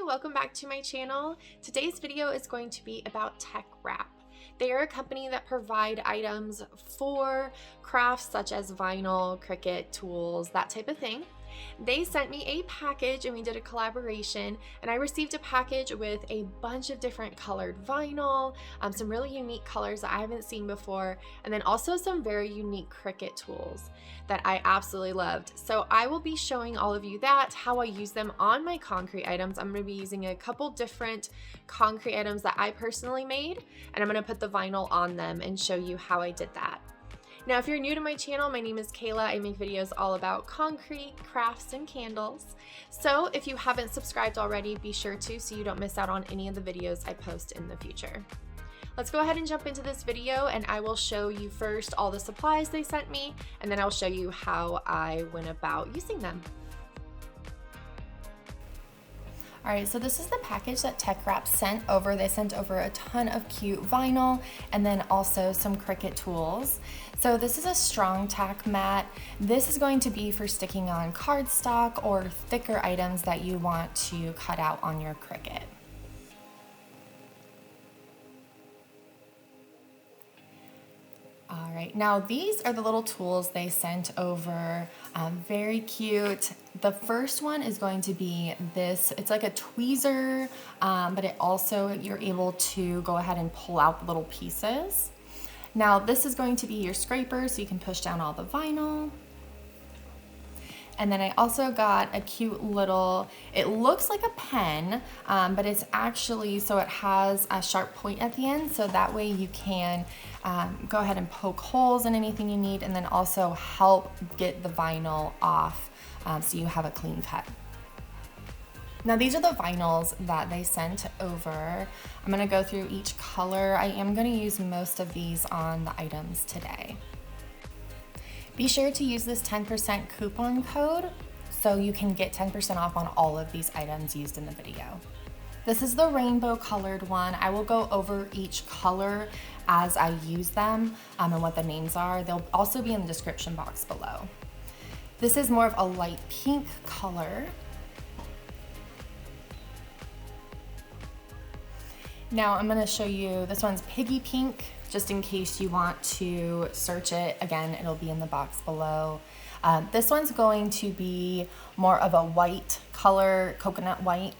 welcome back to my channel. Today's video is going to be about TeckWrap. They are a company that provide items for crafts such as vinyl, Cricut, tools, that type of thing. They sent me a package and we did a collaboration, and I received a package with a bunch of different colored vinyl, some really unique colors that I haven't seen before, and then also some very unique Cricut tools that I absolutely loved. So I will be showing all of you that, how I use them on my concrete items. I'm going to be using a couple different concrete items that I personally made, and I'm going to put the vinyl on them and show you how I did that. Now, if you're new to my channel, my name is Kayla. I make videos all about concrete, crafts, and candles. So if you haven't subscribed already, be sure to so you don't miss out on any of the videos I post in the future. Let's go ahead and jump into this video, and I will show you first all the supplies they sent me, and then I'll show you how I went about using them. All right, so this is the package that TeckWrap sent over. They sent over a ton of cute vinyl and then also some Cricut tools. So this is a strong tack mat. This is going to be for sticking on cardstock or thicker items that you want to cut out on your Cricut. All right, now these are the little tools they sent over. Very cute. The first one is going to be this. It's like a tweezer, but it also, you're able to go ahead and pull out the little pieces. Now this is going to be your scraper, so you can push down all the vinyl. And then I also got a cute little, it looks like a pen, but it's actually, so it has a sharp point at the end, so that way you can go ahead and poke holes in anything you need, and then also help get the vinyl off so you have a clean cut. Now these are the vinyls that they sent over. I'm gonna go through each color. I am gonna use most of these on the items today. Be sure to use this 10% coupon code so you can get 10% off on all of these items used in the video. This is the rainbow colored one. I will go over each color as I use them and what the names are. They'll also be in the description box below. This is more of a light pink color. Now I'm gonna show you, this one's piggy pink, just in case you want to search it. Again, it'll be in the box below. This one's going to be more of a white color, coconut white.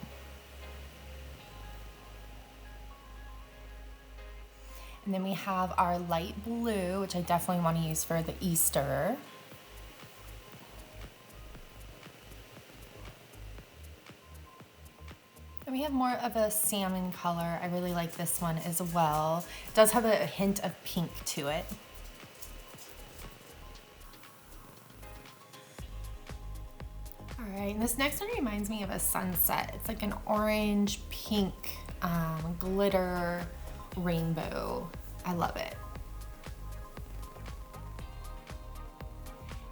And then we have our light blue, which I definitely want to use for the Easter. And we have more of a salmon color. I really like this one as well. It does have a hint of pink to it. All right, and this next one reminds me of a sunset. It's like an orange, pink, glitter rainbow. I love it.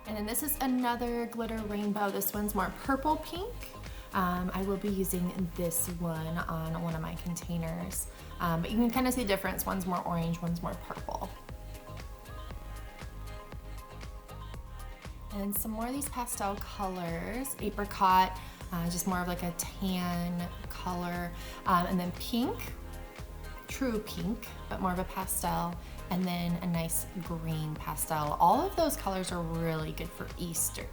And then this is another glitter rainbow. This one's more purple pink. I will be using this one on one of my containers, but you can kind of see the difference. One's more orange, one's more purple. And some more of these pastel colors, apricot, just more of like a tan color, and then pink, true pink, but more of a pastel, and then a nice green pastel. All of those colors are really good for Easter.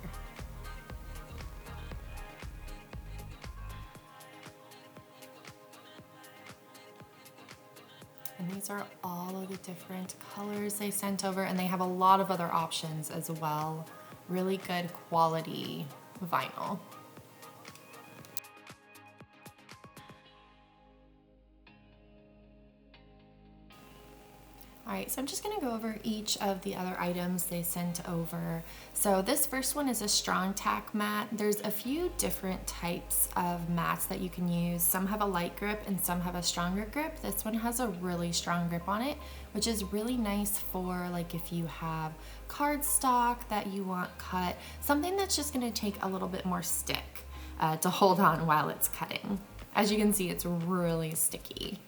And these are all of the different colors they sent over, and they have a lot of other options as well. Really good quality vinyl. All right, so I'm just gonna go over each of the other items they sent over. So this first one is a strong tack mat. There's a few different types of mats that you can use. Some have a light grip and some have a stronger grip. This one has a really strong grip on it, which is really nice for like if you have cardstock that you want cut, something that's just gonna take a little bit more stick to hold on while it's cutting. As you can see, it's really sticky.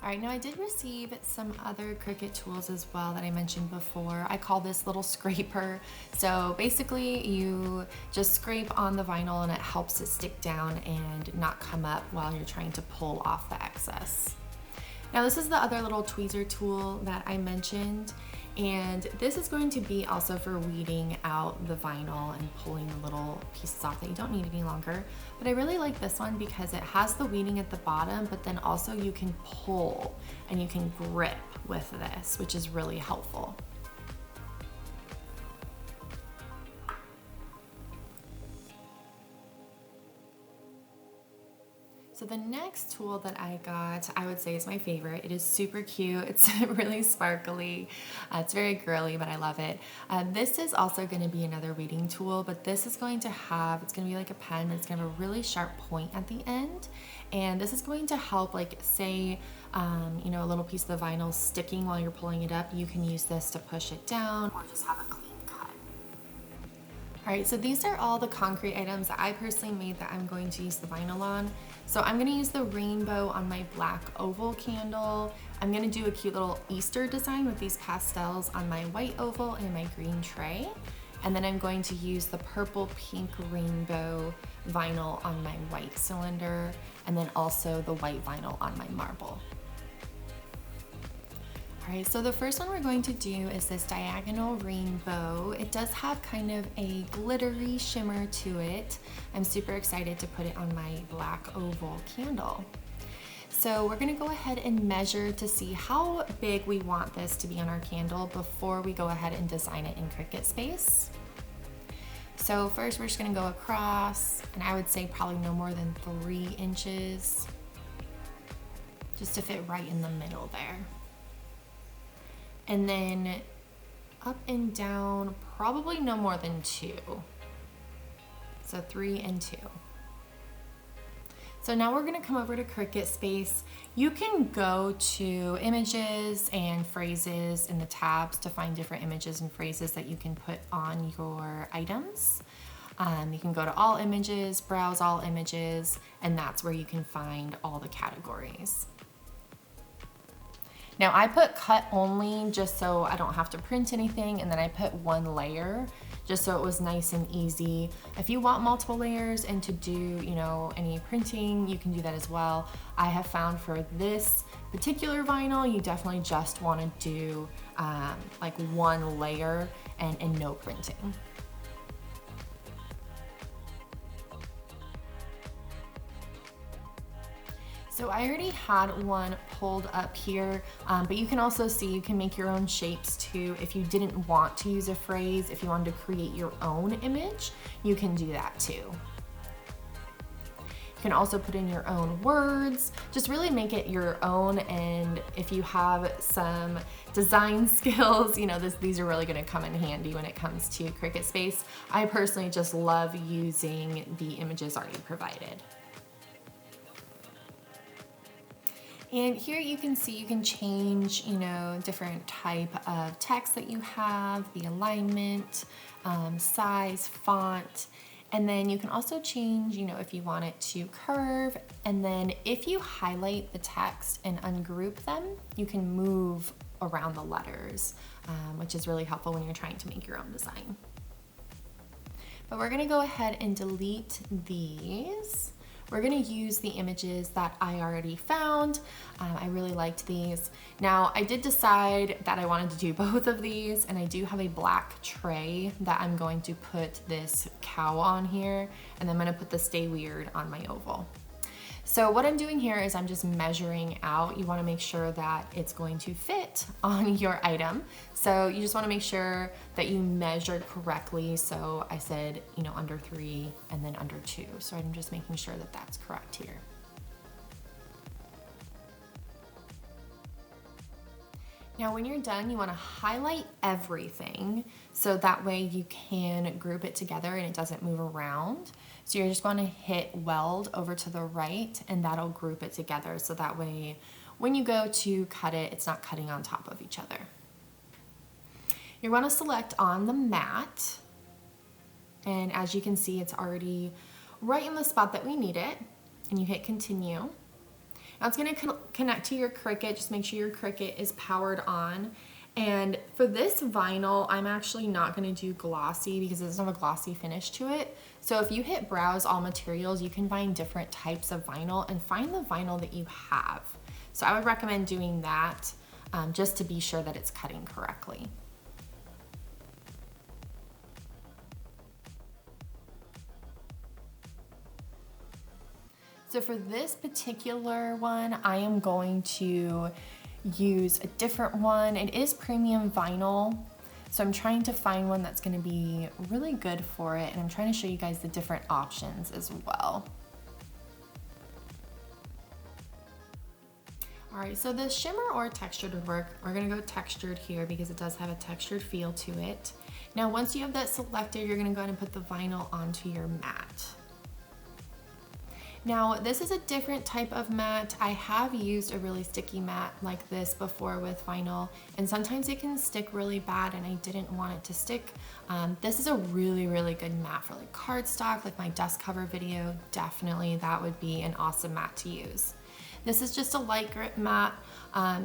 All right, now I did receive some other Cricut tools as well that I mentioned before. I call this little scraper. So basically you just scrape on the vinyl and it helps it stick down and not come up while you're trying to pull off the excess. Now this is the other little tweezer tool that I mentioned, and this is going to be also for weeding out the vinyl and pulling the little pieces off that you don't need any longer. But I really like this one because it has the weeding at the bottom, but then also you can pull and you can grip with this, which is really helpful. So the next tool that I got, I would say is my favorite. It is super cute. It's really sparkly. It's very girly, but I love it. This is also going to be another weeding tool, but this is going to have, it's going to be like a pen. It's going to have a really sharp point at the end. And this is going to help, like say, you know, a little piece of the vinyl sticking while you're pulling it up. You can use this to push it down or just have a clean cut. All right, so these are all the concrete items that I personally made that I'm going to use the vinyl on. So I'm gonna use the rainbow on my black oval candle. I'm gonna do a cute little Easter design with these pastels on my white oval and my green tray. And then I'm going to use the purple pink rainbow vinyl on my white cylinder, and then also the white vinyl on my marble. All right, so the first one we're going to do is this diagonal rainbow. It does have kind of a glittery shimmer to it. I'm super excited to put it on my black oval candle. So we're gonna go ahead and measure to see how big we want this to be on our candle before we go ahead and design it in Cricut Space. So first we're just gonna go across, and I would say probably no more than 3 inches, just to fit right in the middle there. And then up and down, probably no more than 2. So 3 and 2. So now we're gonna come over to Cricut Space. You can go to images and phrases in the tabs to find different images and phrases that you can put on your items. You can go to all images, browse all images, and that's where you can find all the categories. Now I put cut only just so I don't have to print anything, and then I put 1 layer just so it was nice and easy. If you want multiple layers and to do, you know, any printing, you can do that as well. I have found for this particular vinyl, you definitely just want to do like 1 layer and no printing. So I already had one pulled up here, but you can also see you can make your own shapes too. If you didn't want to use a phrase, if you wanted to create your own image, you can do that too. You can also put in your own words, just really make it your own. And if you have some design skills, you know, these are really gonna come in handy when it comes to Cricut Space. I personally just love using the images already provided. And here you can see you can change, you know, different type of text that you have, the alignment, size, font, and then you can also change, you know, if you want it to curve. And then if you highlight the text and ungroup them, you can move around the letters, which is really helpful when you're trying to make your own design. But we're gonna go ahead and delete these. We're gonna use the images that I already found. I really liked these. Now, I did decide that I wanted to do both of these, and I do have a black tray that I'm going to put this cow on here, and then I'm gonna put the Stay Weird on my oval. So what I'm doing here is I'm just measuring out. You wanna make sure that it's going to fit on your item. So you just wanna make sure that you measured correctly. So I said, you know, under 3 and then under 2. So I'm just making sure that that's correct here. Now when you're done, you wanna highlight everything so that way you can group it together and it doesn't move around. So you're just gonna hit weld over to the right and that'll group it together so that way when you go to cut it, it's not cutting on top of each other. You're gonna select on the mat, and as you can see, it's already right in the spot that we need it, and you hit continue. Now it's gonna connect to your Cricut. Just make sure your Cricut is powered on. And for this vinyl, I'm actually not gonna do glossy because it doesn't have a glossy finish to it. So if you hit browse all materials, you can find different types of vinyl and find the vinyl that you have. So I would recommend doing that just to be sure that it's cutting correctly. So for this particular one, I am going to use a different one. It is premium vinyl, so I'm trying to find one that's gonna be really good for it, and I'm trying to show you guys the different options as well. All right, so the shimmer or textured would work. We're gonna go textured here because it does have a textured feel to it. Now, once you have that selected, you're gonna go ahead and put the vinyl onto your mat. Now, this is a different type of mat. I have used a really sticky mat like this before with vinyl, and sometimes it can stick really bad, and I didn't want it to stick. This is a really, really good mat for like cardstock, like my dust cover video. Definitely, that would be an awesome mat to use. This is just a light grip mat,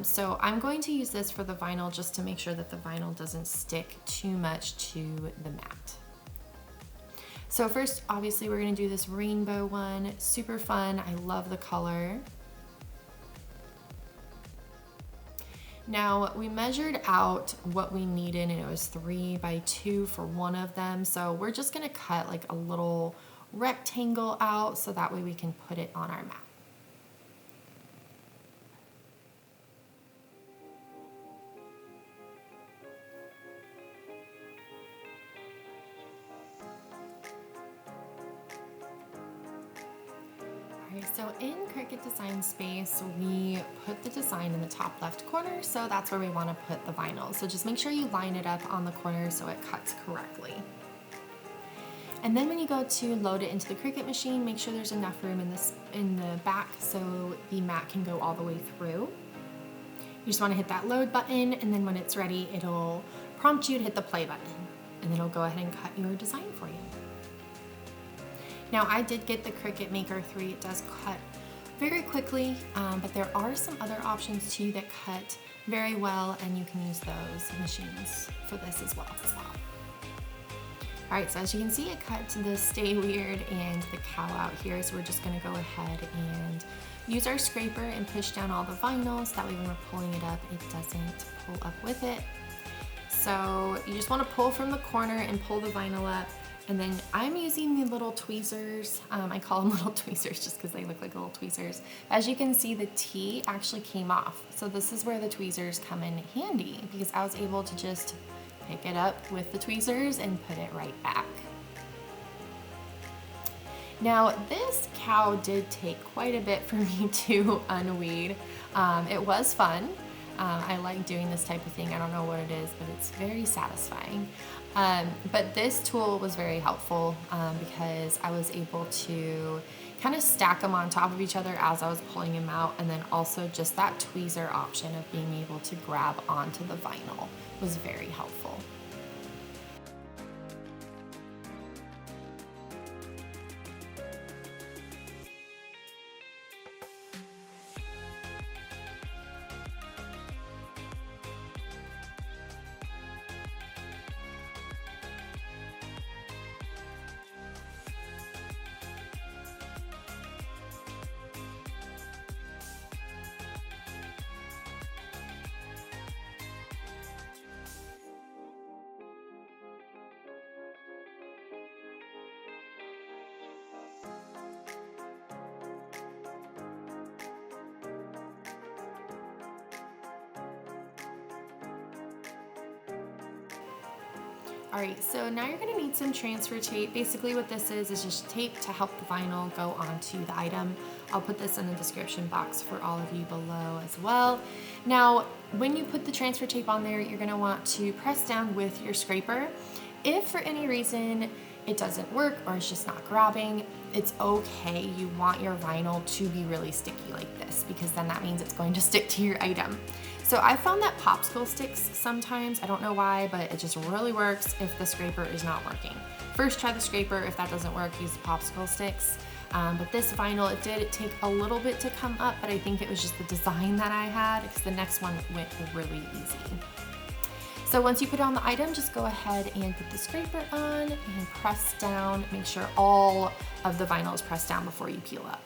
so I'm going to use this for the vinyl just to make sure that the vinyl doesn't stick too much to the mat. So first, obviously, we're gonna do this rainbow one. Super fun, I love the color. Now, we measured out what we needed, and it was 3 by 2 for one of them. So we're just gonna cut like a little rectangle out so that way we can put it on our mat. So in Cricut Design Space, we put the design in the top left corner, so that's where we want to put the vinyl. So just make sure you line it up on the corner so it cuts correctly. And then when you go to load it into the Cricut machine, make sure there's enough room in the back so the mat can go all the way through. You just want to hit that load button, and then when it's ready, it'll prompt you to hit the play button, and then it'll go ahead and cut your design for you. Now, I did get the Cricut Maker 3. It does cut very quickly, but there are some other options too that cut very well, and you can use those machines for this as well. All right, so as you can see, it cut the Stay Weird and the cow out here, so we're just gonna go ahead and use our scraper and push down all the vinyl so that way when we're pulling it up, it doesn't pull up with it. So you just wanna pull from the corner and pull the vinyl up. And then I'm using the little tweezers. I call them little tweezers just because they look like little tweezers. As you can see, the T actually came off. So this is where the tweezers come in handy because I was able to just pick it up with the tweezers and put it right back. Now, this cow did take quite a bit for me to unweed. It was fun. I like doing this type of thing. I don't know what it is, but it's very satisfying. But this tool was very helpful because I was able to kind of stack them on top of each other as I was pulling them out, and then also just that tweezer option of being able to grab onto the vinyl was very helpful. All right, so now you're gonna need some transfer tape. Basically what this is just tape to help the vinyl go onto the item. I'll put this in the description box for all of you below as well. Now, when you put the transfer tape on there, you're gonna want to press down with your scraper. If for any reason it doesn't work or it's just not grabbing, it's okay. You want your vinyl to be really sticky like this because then that means it's going to stick to your item. So I found that popsicle sticks sometimes, I don't know why, but it just really works if the scraper is not working. First try the scraper, if that doesn't work, use the popsicle sticks. But this vinyl, it did take a little bit to come up, but I think it was just the design that I had, because the next one went really easy. So once you put on the item, just go ahead and put the scraper on and press down. Make sure all of the vinyl is pressed down before you peel up.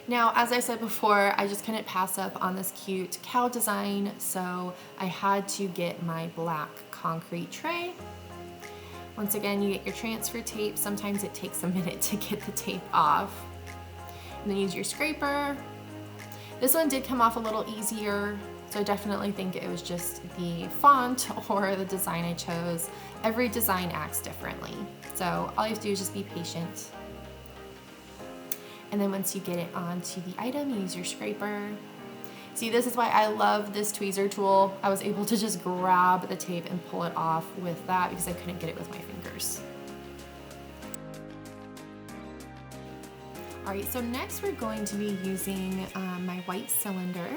Now, as I said before, I just couldn't pass up on this cute cow design, so I had to get my black concrete tray. Once again, you get your transfer tape. Sometimes it takes a minute to get the tape off. And then use your scraper. This one did come off a little easier, so I definitely think it was just the font or the design I chose. Every design acts differently, so all you have to do is just be patient. And then once you get it onto the item, you use your scraper. See, this is why I love this tweezer tool. I was able to just grab the tape and pull it off with that because I couldn't get it with my fingers. All right, so next we're going to be using my white cylinder.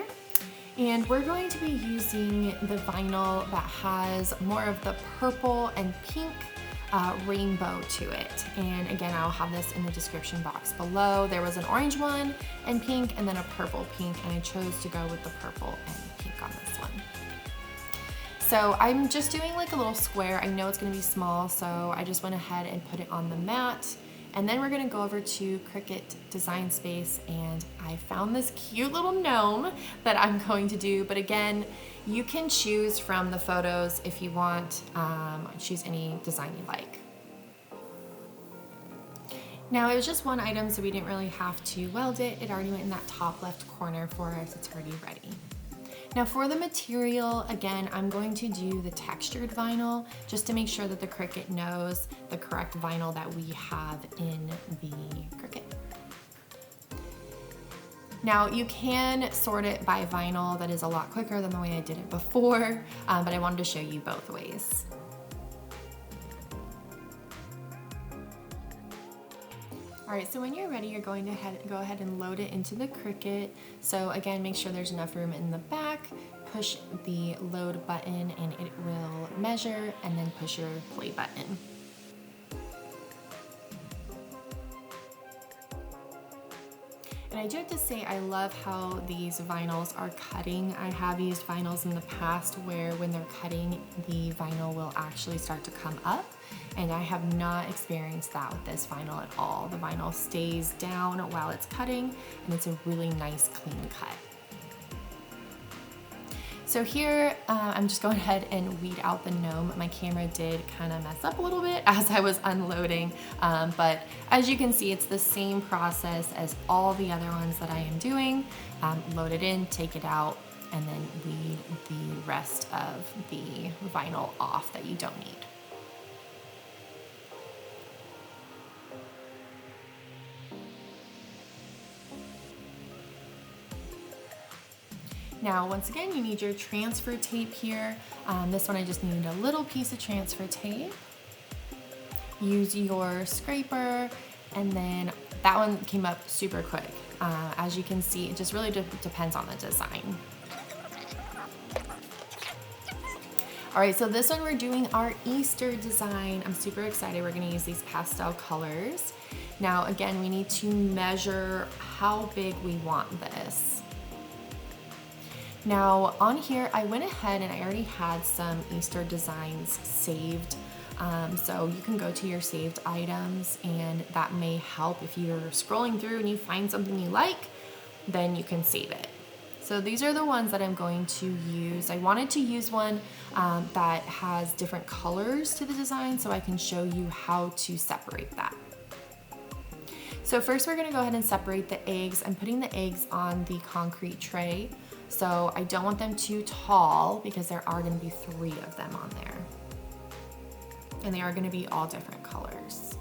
And we're going to be using the vinyl that has more of the purple and pink rainbow to it. And again, I'll have this in the description box below. There was an orange one and pink, and then a purple pink, and I chose to go with the purple and pink on this one. So I'm just doing like a little square. I know it's gonna be small, so I just went ahead and put it on the mat. And then we're gonna go over to Cricut Design Space, and I found this cute little gnome that I'm going to do. But again, you can choose from the photos if you want, choose any design you like. Now, it was just one item, so we didn't really have to weld it. It already went in that top left corner for us. It's already ready. Now for the material, again, I'm going to do the textured vinyl just to make sure that the Cricut knows the correct vinyl that we have in the Cricut. Now you can sort it by vinyl. That is a lot quicker than the way I did it before, but I wanted to show you both ways. All right, so when you're ready, you're going to go ahead and load it into the Cricut. So again, make sure there's enough room in the back, push the load button and it will measure, and then push your play button. And I do have to say, I love how these vinyls are cutting. I have used vinyls in the past where when they're cutting, the vinyl will actually start to come up. And I have not experienced that with this vinyl at all. The vinyl stays down while it's cutting, and it's a really nice, clean cut. So here, I'm just going ahead and weed out the gnome. My camera did kind of mess up a little bit as I was unloading, but as you can see, it's the same process as all the other ones that I am doing. Load it in, take it out, and then weed the rest of the vinyl off that you don't need. Now, once again, you need your transfer tape here. This one, I just need a little piece of transfer tape. Use your scraper, and then that one came up super quick. As you can see, it just really depends on the design. All right, so this one we're doing our Easter design. I'm super excited. We're gonna use these pastel colors. Now, again, we need to measure how big we want this. Now on here, I went ahead and I already had some Easter designs saved. So you can go to your saved items, and that may help if you're scrolling through and you find something you like, then you can save it. So these are the ones that I'm going to use. I wanted to use one that has different colors to the design so I can show you how to separate that. So first we're gonna go ahead and separate the eggs. I'm putting the eggs on the concrete tray. So I don't want them too tall because there are gonna be 3 of them on there. And they are gonna be all different colors.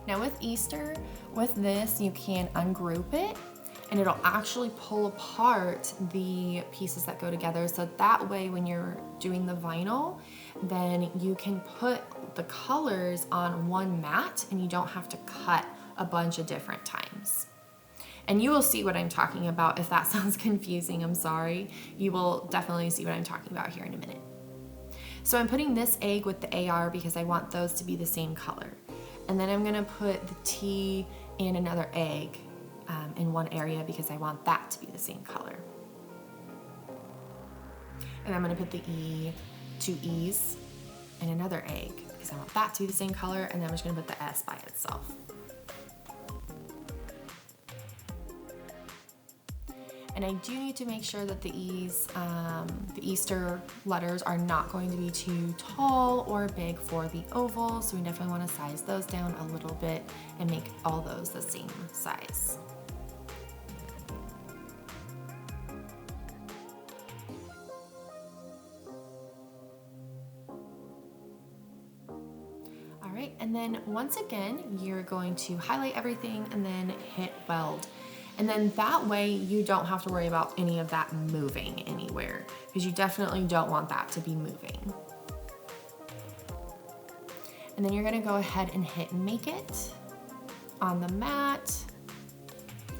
Now with Easter, with this, you can ungroup it and it'll actually pull apart the pieces that go together. So that way when you're doing the vinyl, then you can put the colors on one mat and you don't have to cut a bunch of different times. And you will see what I'm talking about. If that sounds confusing, I'm sorry. You will definitely see what I'm talking about here in a minute. So I'm putting this egg with the AR because I want those to be the same color. And then I'm gonna put the T and another egg in one area because I want that to be the same color. And I'm gonna put the E, 2 E's, and another egg because I want that to be the same color, and then I'm just gonna put the S by itself. And I do need to make sure that the E's, the Easter letters are not going to be too tall or big for the oval, so we definitely want to size those down a little bit and make all those the same size. All right, and then once again, you're going to highlight everything and then hit weld. And then that way you don't have to worry about any of that moving anywhere, because you definitely don't want that to be moving. And then you're gonna go ahead and hit make it on the mat,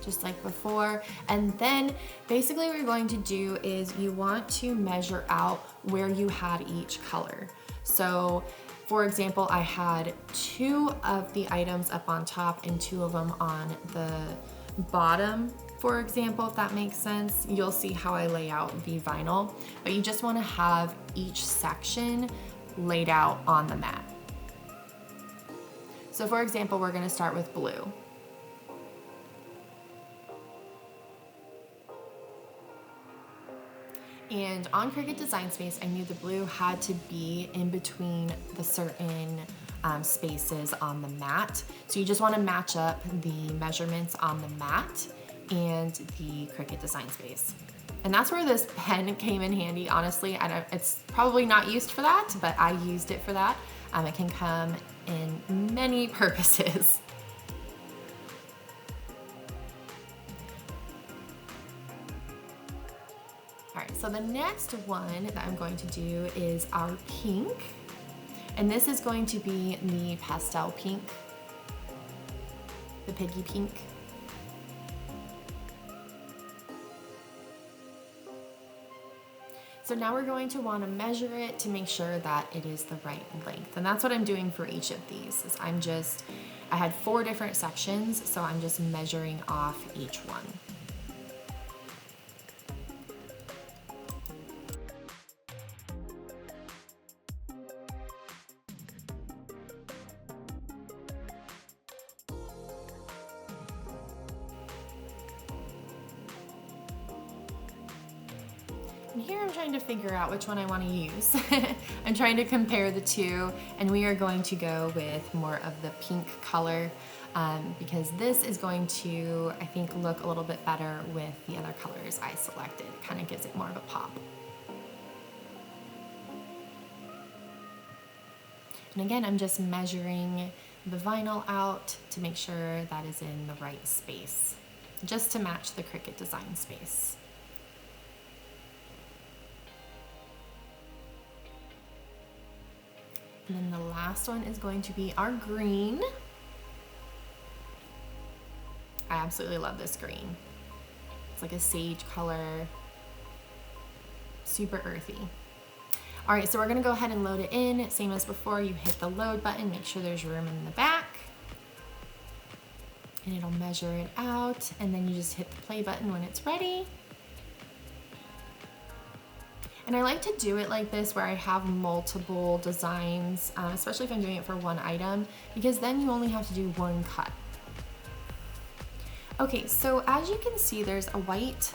just like before. And then basically what you're going to do is you want to measure out where you had each color. So for example, I had 2 of the items up on top and 2 of them on the bottom, for example, if that makes sense. You'll see how I lay out the vinyl, but you just want to have each section laid out on the mat. So for example, we're going to start with blue. And on Cricut Design Space, I knew the blue had to be in between the certain spaces on the mat. So you just want to match up the measurements on the mat and the Cricut Design Space. And that's where this pen came in handy, honestly. It's probably not used for that, but I used it for that. It can come in many purposes. All right, so the next one that I'm going to do is our pink. And this is going to be the pastel pink, the piggy pink. So now we're going to want to measure it to make sure that it is the right length. And that's what I'm doing for each of these. Is I had 4 different sections, so I'm just measuring off each one. And here I'm trying to figure out which one I want to use. I'm trying to compare the two, and we are going to go with more of the pink color because this is going to, I think, look a little bit better with the other colors I selected. It kind of gives it more of a pop. And again, I'm just measuring the vinyl out to make sure that is in the right space, just to match the Cricut Design Space. And then the last one is going to be our green. I absolutely love this green. It's like a sage color, super earthy. All right, so we're gonna go ahead and load it in. Same as before, you hit the load button, make sure there's room in the back, and it'll measure it out, and then you just hit the play button when it's ready. And I like to do it like this where I have multiple designs, especially if I'm doing it for one item, because then you only have to do one cut. Okay, so as you can see, there's a white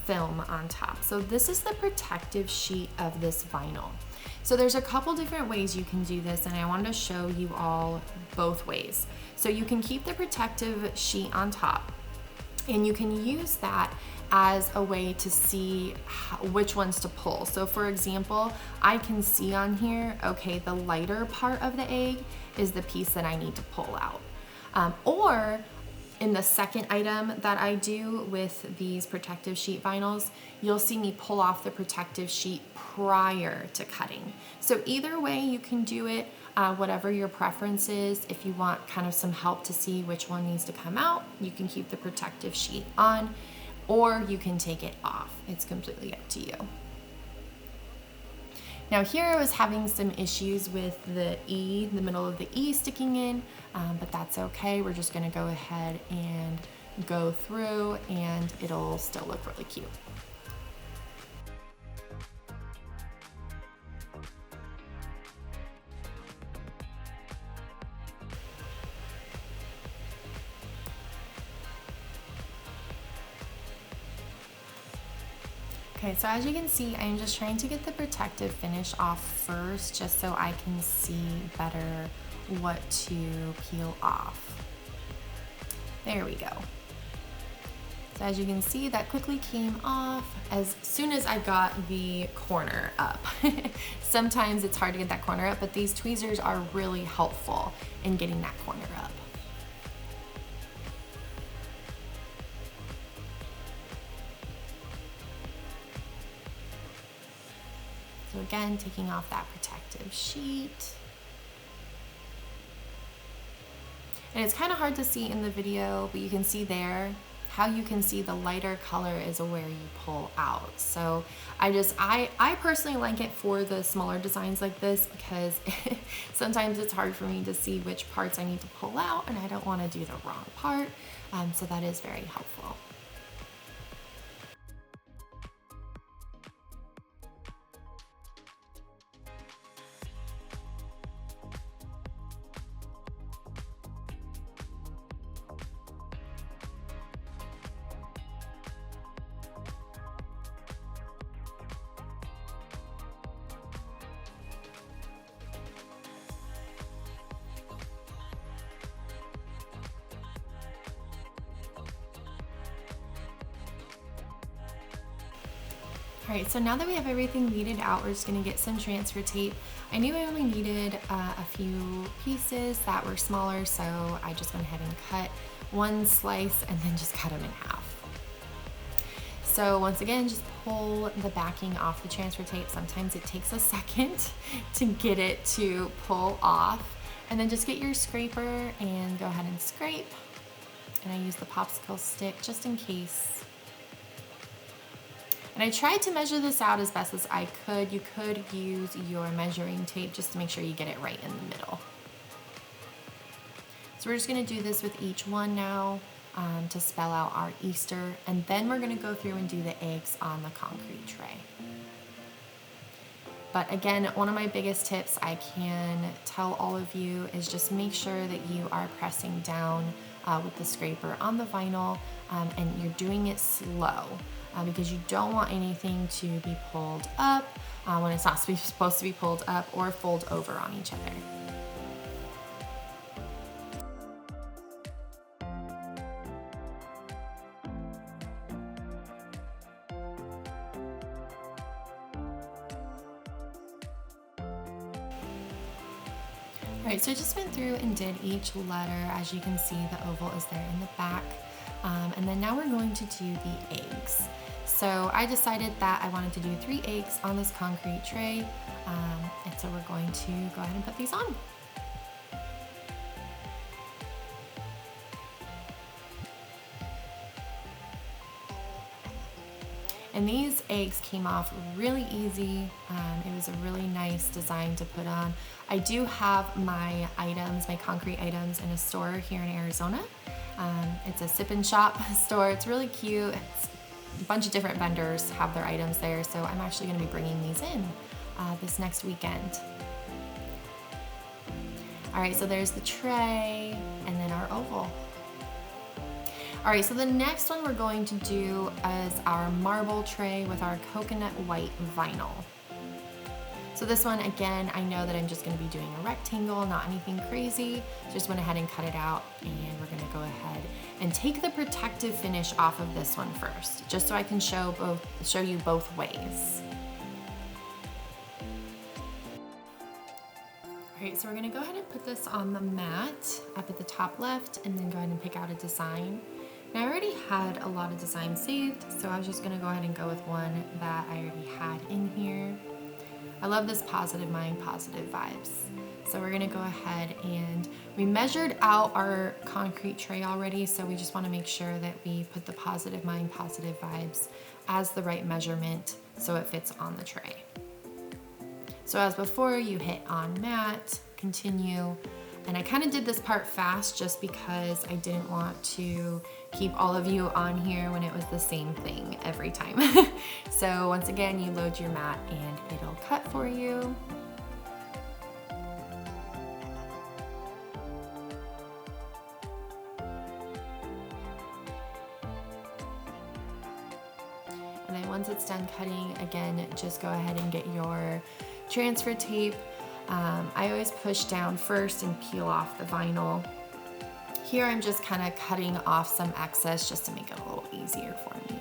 film on top. So this is the protective sheet of this vinyl. So there's a couple different ways you can do this, and I wanted to show you all both ways. So you can keep the protective sheet on top, and you can use that as a way to see which ones to pull. So for example, I can see on here, okay, the lighter part of the egg is the piece that I need to pull out. Or in the second item that I do with these protective sheet vinyls, you'll see me pull off the protective sheet prior to cutting. So either way you can do it, whatever your preference is. If you want kind of some help to see which one needs to come out, you can keep the protective sheet on, or you can take it off. It's completely up to you. Now here I was having some issues with the E, the middle of the E sticking in, but that's okay. We're just gonna go ahead and go through and it'll still look really cute. Okay, so as you can see, I'm just trying to get the protective finish off first, just so I can see better what to peel off. There we go. So as you can see, that quickly came off as soon as I got the corner up. Sometimes it's hard to get that corner up, but these tweezers are really helpful in getting that corner up. So again, taking off that protective sheet. And it's kind of hard to see in the video, but you can see there how you can see the lighter color is where you pull out. So I personally like it for the smaller designs like this because sometimes it's hard for me to see which parts I need to pull out and I don't want to do the wrong part. So that is very helpful. All right, so now that we have everything weeded out, we're just gonna get some transfer tape. I knew I only needed a few pieces that were smaller, so I just went ahead and cut one slice and then just cut them in half. So once again, just pull the backing off the transfer tape. Sometimes it takes a second to get it to pull off. And then just get your scraper and go ahead and scrape. And I use the popsicle stick just in case. And I tried to measure this out as best as I could. You could use your measuring tape just to make sure you get it right in the middle. So we're just gonna do this with each one now to spell out our Easter. And then we're gonna go through and do the eggs on the concrete tray. But again, one of my biggest tips I can tell all of you is just make sure that you are pressing down with the scraper on the vinyl and you're doing it slow. Because you don't want anything to be pulled up when it's not supposed to be pulled up or fold over on each other. All right, so I just went through and did each letter. As you can see, the oval is there in the back. And then now we're going to do the eggs. So I decided that I wanted to do 3 eggs on this concrete tray. And so we're going to go ahead and put these on. And these eggs came off really easy. It was a really nice design to put on. I do have my items, my concrete items in a store here in Arizona. It's a sip and shop store. It's really cute. It's a bunch of different vendors have their items there. So I'm actually gonna be bringing these in this next weekend. All right, so there's the tray and then our oval. All right, so the next one we're going to do is our marble tray with our coconut white vinyl. So this one, again, I know that I'm just gonna be doing a rectangle, not anything crazy. Just went ahead and cut it out, and we're gonna go ahead and take the protective finish off of this one first, just so I can show you both ways. All right, so we're gonna go ahead and put this on the mat up at the top left, and then go ahead and pick out a design. Now I already had a lot of designs saved, so I was just gonna go ahead and go with one that I already had in here. I love this positive mind, positive vibes. So we're gonna go ahead and we measured out our concrete tray already, so we just wanna make sure that we put the positive mind, positive vibes as the right measurement so it fits on the tray. So as before, you hit on mat, continue, and I kind of did this part fast just because I didn't want to keep all of you on here when it was the same thing every time. So once again, you load your mat and it'll cut for you. And then once it's done cutting, again, just go ahead and get your transfer tape. I always push down first and peel off the vinyl. Here I'm just kind of cutting off some excess just to make it a little easier for me.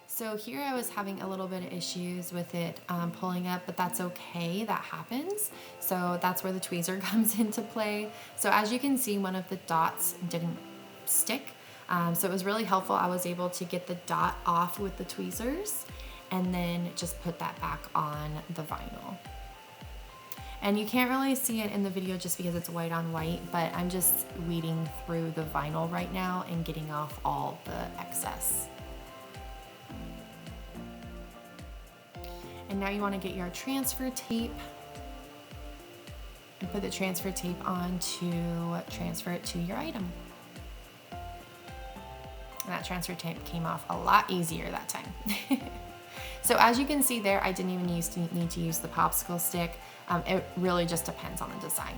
So here I was having a little bit of issues with it pulling up, but that's okay, that happens. So that's where the tweezer comes into play. So as you can see, one of the dots didn't stick. So it was really helpful. I was able to get the dot off with the tweezers and then just put that back on the vinyl. And you can't really see it in the video just because it's white on white, but I'm just weeding through the vinyl right now and getting off all the excess. And now you want to get your transfer tape and put the transfer tape on to transfer it to your item. And that transfer tape came off a lot easier that time. So as you can see there, I didn't even need to use the popsicle stick. It really just depends on the design.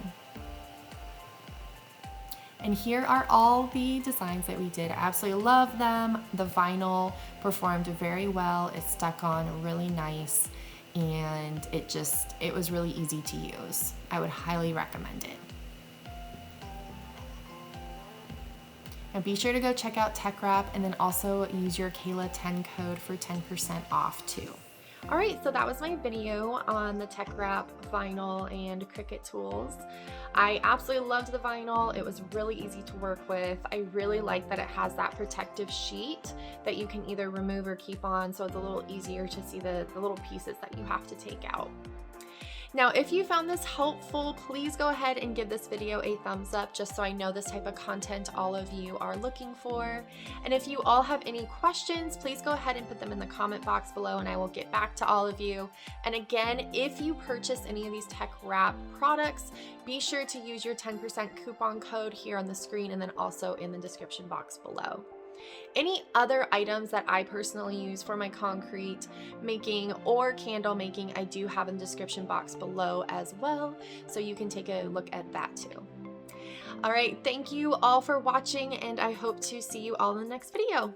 And here are all the designs that we did. I absolutely love them. The vinyl performed very well. It stuck on really nice, and it was really easy to use. I would highly recommend it. And be sure to go check out TeckWrap and then also use your Kayla10 code for 10% off too. All right, so that was my video on the TeckWrap vinyl and Cricut tools. I absolutely loved the vinyl. It was really easy to work with. I really like that it has that protective sheet that you can either remove or keep on, so it's a little easier to see the little pieces that you have to take out. Now, if you found this helpful, please go ahead and give this video a thumbs up just so I know this type of content all of you are looking for. And if you all have any questions, please go ahead and put them in the comment box below and I will get back to all of you. And again, if you purchase any of these TeckWrap products, be sure to use your 10% coupon code here on the screen and then also in the description box below. Any other items that I personally use for my concrete making or candle making, I do have in the description box below as well, so you can take a look at that too. All right, thank you all for watching, and I hope to see you all in the next video.